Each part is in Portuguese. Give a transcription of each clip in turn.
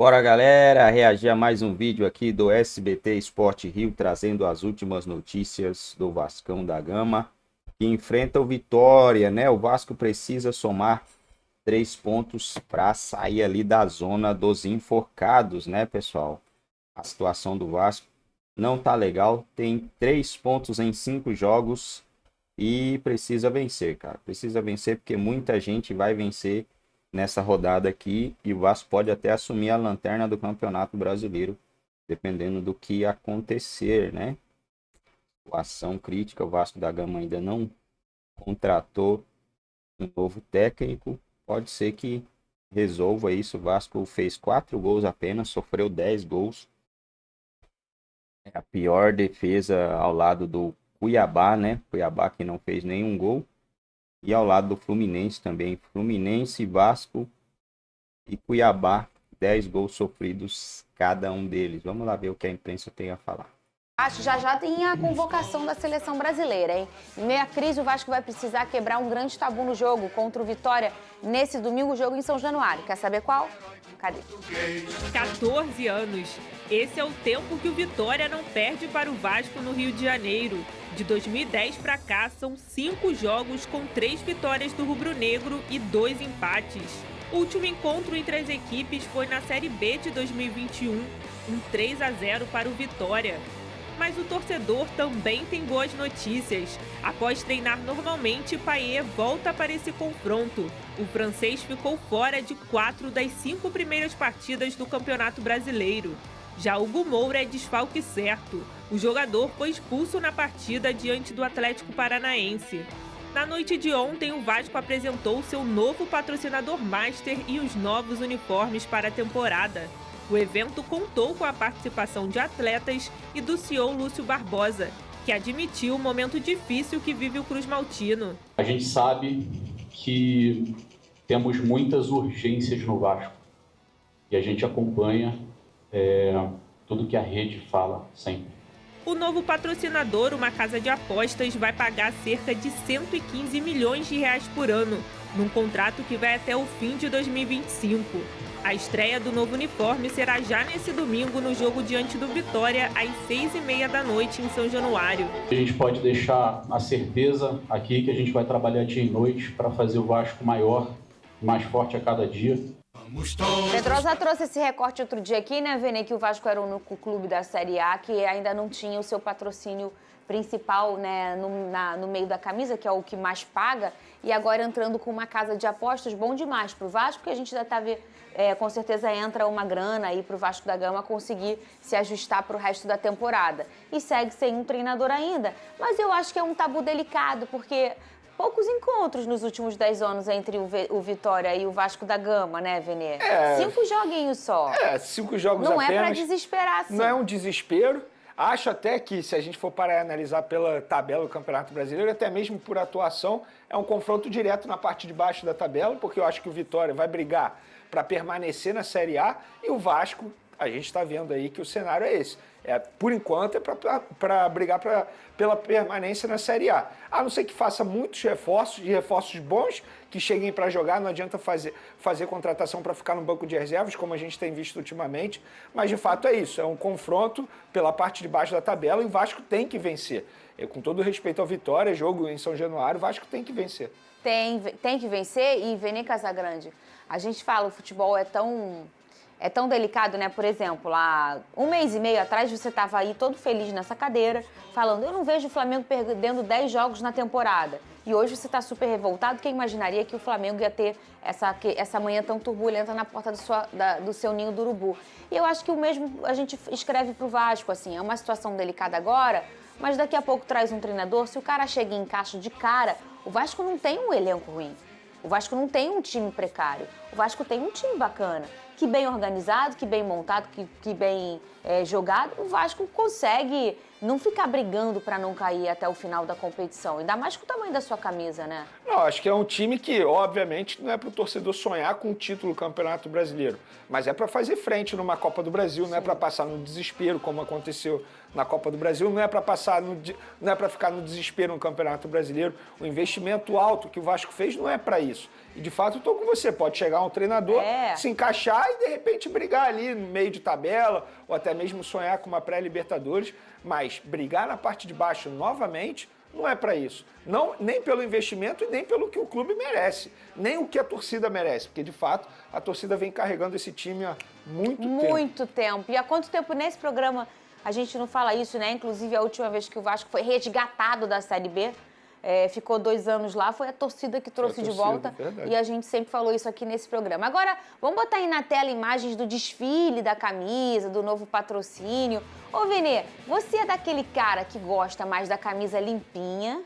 Bora, galera, reagir a mais um vídeo aqui do SBT Esporte Rio, trazendo as últimas notícias do Vascão da Gama, que enfrenta o Vitória, né? O Vasco precisa somar 3 pontos para sair ali da zona dos enforcados, né, pessoal? A situação do Vasco não tá legal, tem 3 pontos em 5 jogos e precisa vencer, cara. Precisa vencer porque muita gente vai vencer nessa rodada aqui e o Vasco pode até assumir a lanterna do Campeonato Brasileiro, dependendo do que acontecer, né? Situação crítica, o Vasco da Gama ainda não contratou um novo técnico, pode ser que resolva isso. O Vasco fez 4 gols apenas, sofreu 10 gols. É a pior defesa ao lado do Cuiabá, né? Cuiabá que não fez nenhum gol. E ao lado do Fluminense também. Fluminense, Vasco e Cuiabá, 10 gols sofridos cada um deles. Vamos lá ver o que a imprensa tem a falar. Acho já tem a convocação da seleção brasileira, hein? Em meio à crise, o Vasco vai precisar quebrar um grande tabu no jogo contra o Vitória nesse domingo, jogo em São Januário. Quer saber qual? Cadê? 14 anos. Esse é o tempo que o Vitória não perde para o Vasco no Rio de Janeiro. De 2010 para cá, são 5 jogos com 3 vitórias do rubro-negro e 2 empates. O último encontro entre as equipes foi na Série B de 2021, um 3-0 para o Vitória. Mas o torcedor também tem boas notícias. Após treinar normalmente, Payet volta para esse confronto. O francês ficou fora de 4 das 5 primeiras partidas do Campeonato Brasileiro. Já Hugo Moura é desfalque certo. O jogador foi expulso na partida diante do Atlético Paranaense. Na noite de ontem, o Vasco apresentou seu novo patrocinador master e os novos uniformes para a temporada. O evento contou com a participação de atletas e do CEO Lúcio Barbosa, que admitiu o momento difícil que vive o Cruz Maltino. A gente sabe que temos muitas urgências no Vasco e a gente acompanha tudo que a rede fala sempre. O novo patrocinador, uma casa de apostas, vai pagar cerca de 115 milhões de reais por ano, num contrato que vai até o fim de 2025. A estreia do novo uniforme será já nesse domingo no jogo diante do Vitória, às 6h30 da noite em São Januário. A gente pode deixar a certeza aqui que a gente vai trabalhar dia e noite para fazer o Vasco maior, mais forte a cada dia. Pedrosa trouxe esse recorte outro dia aqui, né, Vene, que o Vasco era o único clube da Série A que ainda não tinha o seu patrocínio principal, né, no meio da camisa, que é o que mais paga, e agora entrando com uma casa de apostas, bom demais para o Vasco, porque a gente ainda está com certeza entra uma grana aí para o Vasco da Gama conseguir se ajustar para o resto da temporada. E segue sem um treinador ainda, mas eu acho que é um tabu delicado, porque poucos encontros nos últimos 10 anos entre o Vitória e o Vasco da Gama, né, Vene? 5 joguinhos só. 5 jogos Não apenas. Não é para desesperar, assim. Não é um desespero. Acho até que, se a gente for parar e analisar pela tabela do Campeonato Brasileiro, até mesmo por atuação, é um confronto direto na parte de baixo da tabela, porque eu acho que o Vitória vai brigar para permanecer na Série A e o Vasco, a gente está vendo aí que o cenário é esse. Por enquanto, é para brigar pela permanência na Série A. A não ser que faça muitos reforços, e reforços bons, que cheguem para jogar, não adianta fazer contratação para ficar no banco de reservas, como a gente tem visto ultimamente, mas de fato é isso, é um confronto pela parte de baixo da tabela e o Vasco tem que vencer. Com todo respeito ao Vitória, jogo em São Januário, o Vasco tem que vencer. Tem que vencer. E Vene Casagrande, a gente fala, o futebol é tão delicado, né? Por exemplo, há um mês e meio atrás você estava aí todo feliz nessa cadeira, falando, eu não vejo o Flamengo perdendo 10 jogos na temporada. E hoje você está super revoltado. Quem imaginaria que o Flamengo ia ter essa manhã tão turbulenta na porta do seu ninho do urubu? E eu acho que o mesmo a gente escreve para o Vasco, assim, é uma situação delicada agora, mas daqui a pouco traz um treinador, se o cara chega e encaixa de cara, o Vasco não tem um elenco ruim. O Vasco não tem um time precário. O Vasco tem um time bacana, que bem organizado, que bem montado, que bem jogado. O Vasco consegue não ficar brigando para não cair até o final da competição. Ainda mais com o tamanho da sua camisa, né? Não, acho que é um time que, obviamente, não é para o torcedor sonhar com o título do Campeonato Brasileiro, mas é para fazer frente numa Copa do Brasil, não é para passar no desespero, como aconteceu na Copa do Brasil, não é para ficar no desespero no Campeonato Brasileiro. O investimento alto que o Vasco fez não é para isso. E, de fato, eu estou com você. Pode chegar um treinador, se encaixar e de repente brigar ali no meio de tabela, ou até mesmo sonhar com uma pré-Libertadores, mas brigar na parte de baixo novamente não é para isso. Não, nem pelo investimento e nem pelo que o clube merece, nem o que a torcida merece, porque de fato a torcida vem carregando esse time há muito tempo. Muito tempo. E há quanto tempo nesse programa a gente não fala isso, né? Inclusive a última vez que o Vasco foi resgatado da Série B, ficou 2 anos lá, foi a torcida que trouxe de volta. Verdade. E a gente sempre falou isso aqui nesse programa. Agora, vamos botar aí na tela imagens do desfile da camisa, do novo patrocínio. Ô, Vene, você é daquele cara que gosta mais da camisa limpinha?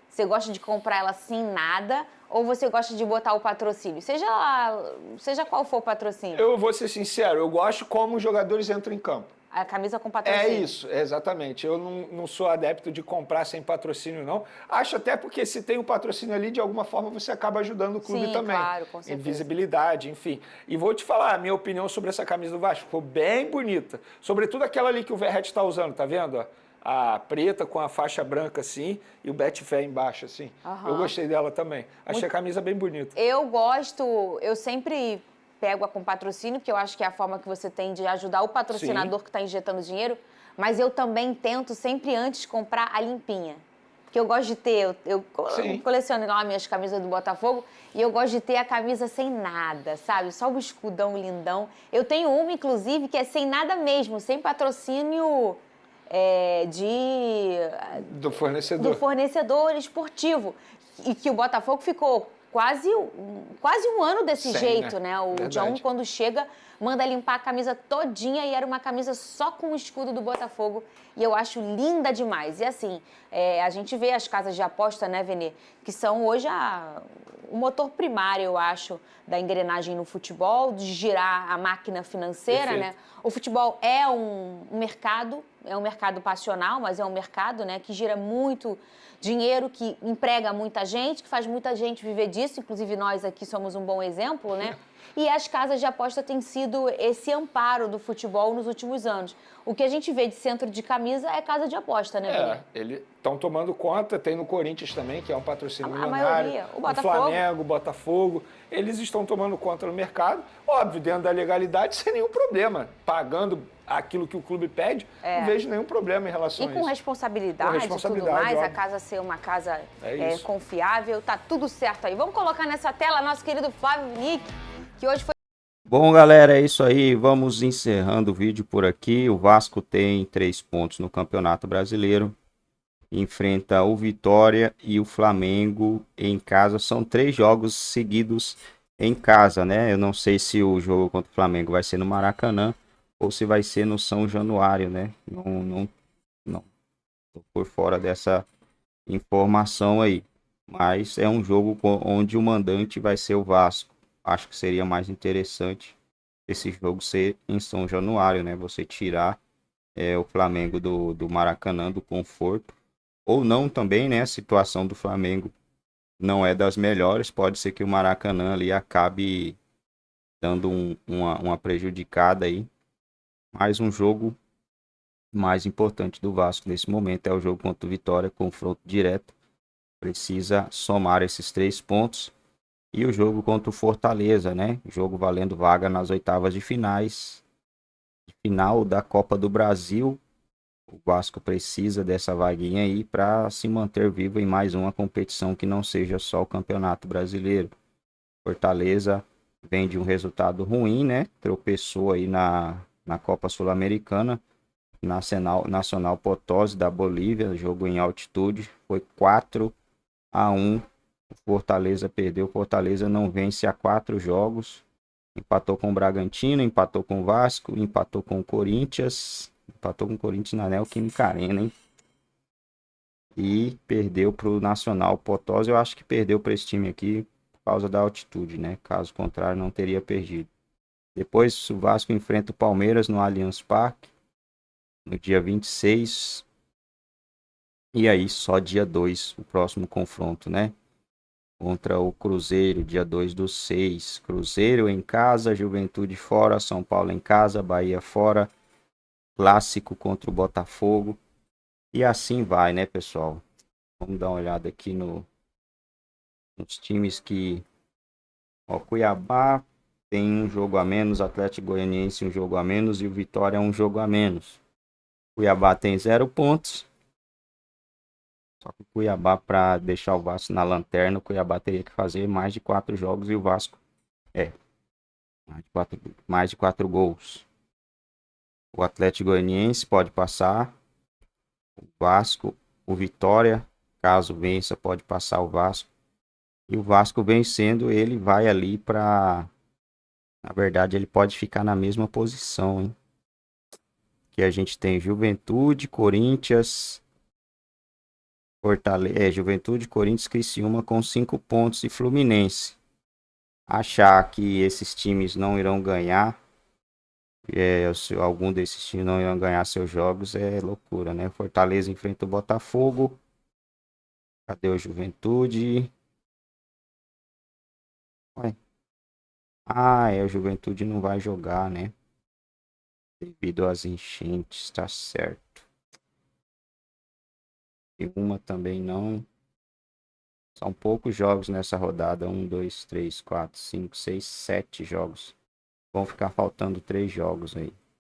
Você gosta de comprar ela sem nada? Ou você gosta de botar o patrocínio? Seja qual for o patrocínio. Eu vou ser sincero, eu gosto como os jogadores entram em campo. A camisa com patrocínio. É isso, exatamente. Eu não sou adepto de comprar sem patrocínio, não. Acho até porque se tem o patrocínio ali, de alguma forma você acaba ajudando o clube também. Claro, com certeza. Em visibilidade, enfim. E vou te falar, a minha opinião sobre essa camisa do Vasco ficou bem bonita. Sobretudo aquela ali que o Verratti está usando, tá vendo? Ó? A preta com a faixa branca assim e o Betfair embaixo assim. Eu gostei dela também. Achei a camisa bem bonita. Eu gosto, eu sempre pego-a com patrocínio, porque eu acho que é a forma que você tem de ajudar o patrocinador que está injetando dinheiro, mas eu também tento sempre antes comprar a limpinha. Porque eu gosto de ter, eu coleciono lá minhas camisas do Botafogo e eu gosto de ter a camisa sem nada, sabe? Só o escudão lindão. Eu tenho uma, inclusive, que é sem nada mesmo, sem patrocínio do fornecedor esportivo. E que o Botafogo ficou quase um ano desse jeito, né? O John, quando chega, manda limpar a camisa todinha e era uma camisa só com o escudo do Botafogo. E eu acho linda demais. E assim, a gente vê as casas de aposta, né, Vene? Que são hoje o motor primário, eu acho, da engrenagem no futebol, de girar a máquina financeira, Perfeito. né? O futebol é um mercado passional, mas é um mercado, né, que gira muito dinheiro, que emprega muita gente, que faz muita gente viver disso, inclusive nós aqui somos um bom exemplo, né? E as casas de aposta têm sido esse amparo do futebol nos últimos anos. O que a gente vê de centro de camisa é casa de aposta, né, Vene? Eles estão tomando conta, tem no Corinthians também, que é um patrocínio milionário. Maioria, o Botafogo. Flamengo, o Botafogo, eles estão tomando conta no mercado, óbvio, dentro da legalidade, sem nenhum problema, pagando aquilo que o clube pede, não vejo nenhum problema em relação a isso. E com responsabilidade e tudo mais, óbvio. a casa ser uma casa isso. confiável, tá tudo certo aí. Vamos colocar nessa tela nosso querido Flávio Nick, que hoje foi... Bom, galera, é isso aí. Vamos encerrando o vídeo por aqui. O Vasco tem 3 pontos no Campeonato Brasileiro. Enfrenta o Vitória e o Flamengo em casa. São 3 jogos seguidos em casa, né? Eu não sei se o jogo contra o Flamengo vai ser no Maracanã ou se vai ser no São Januário, né? Não tô por fora dessa informação aí. Mas é um jogo onde o mandante vai ser o Vasco. Acho que seria mais interessante esse jogo ser em São Januário, né? Você tirar o Flamengo do Maracanã, do conforto. Ou não também, né? A situação do Flamengo não é das melhores. Pode ser que o Maracanã ali acabe dando uma prejudicada aí. Mas um jogo mais importante do Vasco nesse momento é o jogo contra o Vitória, confronto direto. Precisa somar esses 3 pontos. E o jogo contra o Fortaleza, né? Jogo valendo vaga nas oitavas de final da Copa do Brasil. O Vasco precisa dessa vaguinha aí para se manter vivo em mais uma competição que não seja só o Campeonato Brasileiro. Fortaleza vem de um resultado ruim, né? Tropeçou aí na Copa Sul-Americana, Nacional Potosí da Bolívia, jogo em altitude, foi 4-1. O Fortaleza perdeu. O Fortaleza não vence há 4 jogos. Empatou com o Bragantino, empatou com o Vasco, empatou com o Corinthians. Empatou com o Corinthians na Neoquímica Arena, hein? E perdeu para o Nacional Potosí. Eu acho que perdeu para esse time aqui por causa da altitude, né? Caso contrário, não teria perdido. Depois o Vasco enfrenta o Palmeiras no Allianz Parque, no dia 26. E aí, só dia 2, o próximo confronto, né? Contra o Cruzeiro, dia 2/6. Cruzeiro em casa, Juventude fora, São Paulo em casa, Bahia fora. Clássico contra o Botafogo. E assim vai, né, pessoal? Vamos dar uma olhada aqui nos times que... Ó, Cuiabá tem um jogo a menos, Atlético Goianiense um jogo a menos e o Vitória um jogo a menos. Cuiabá tem 0 pontos. Só que o Cuiabá, para deixar o Vasco na lanterna, o Cuiabá teria que fazer mais de 4 jogos e o Vasco mais de 4 gols. O Atlético Goianiense pode passar. O Vasco, o Vitória, caso vença, pode passar o Vasco. E o Vasco vencendo, ele vai ali para... Na verdade, ele pode ficar na mesma posição, hein? Que a gente tem Juventude, Corinthians, Juventude, Corinthians, Criciúma com 5 pontos e Fluminense. Achar que esses times não irão ganhar, se algum desses times não irão ganhar seus jogos, é loucura, né? Fortaleza enfrenta o Botafogo. Cadê o Juventude? Ué. O Juventude não vai jogar, né? Devido às enchentes, tá certo. E uma também não. São poucos jogos nessa rodada. 1, 2, 3, 4, 5, 6, 7 jogos. Vão ficar faltando 3 jogos aí.